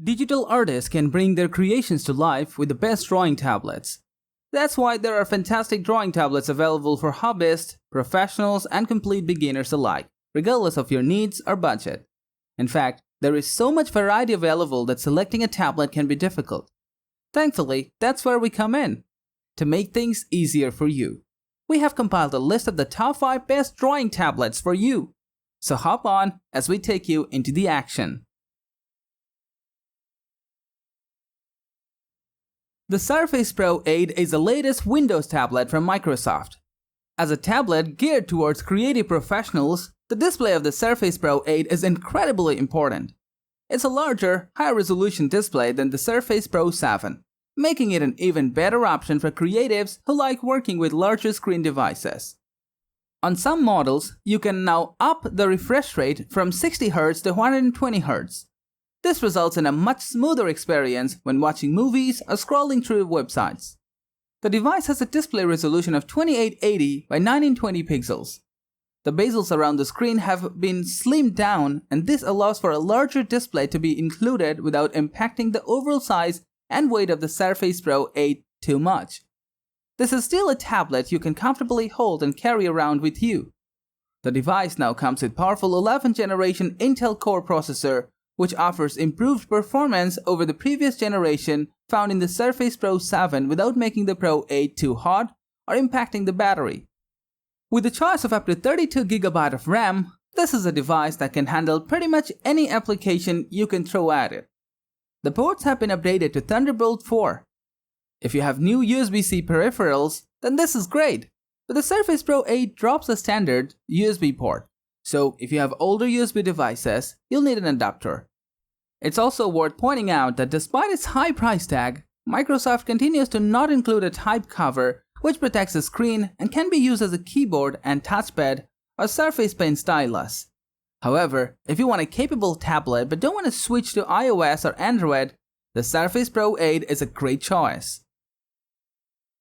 Digital artists can bring their creations to life with the best drawing tablets. That's why there are fantastic drawing tablets available for hobbyists, professionals, and complete beginners alike, regardless of your needs or budget. In fact, there is so much variety available that selecting a tablet can be difficult. Thankfully, that's where we come in, to make things easier for you. We have compiled a list of the top 5 best drawing tablets for you. So hop on as we take you into the action. The Surface Pro 8 is the latest Windows tablet from Microsoft. As a tablet geared towards creative professionals, the display of the Surface Pro 8 is incredibly important. It's a larger, higher-resolution display than the Surface Pro 7, making it an even better option for creatives who like working with larger screen devices. On some models, you can now up the refresh rate from 60Hz to 120Hz. This results in a much smoother experience when watching movies or scrolling through websites. The device has a display resolution of 2880 by 1920 pixels. The bezels around the screen have been slimmed down, and this allows for a larger display to be included without impacting the overall size and weight of the Surface Pro 8 too much. This is still a tablet you can comfortably hold and carry around with you. The device now comes with powerful 11th generation Intel Core processor, which offers improved performance over the previous generation found in the Surface Pro 7 without making the Pro 8 too hot or impacting the battery. With a choice of up to 32GB of RAM, this is a device that can handle pretty much any application you can throw at it. The ports have been updated to Thunderbolt 4. If you have new USB-C peripherals, then this is great, but the Surface Pro 8 drops the standard USB port, so if you have older USB devices, you'll need an adapter. It's also worth pointing out that despite its high price tag, Microsoft continues to not include a type cover which protects the screen and can be used as a keyboard and touchpad or Surface Pen stylus. However, if you want a capable tablet but don't want to switch to iOS or Android, the Surface Pro 8 is a great choice.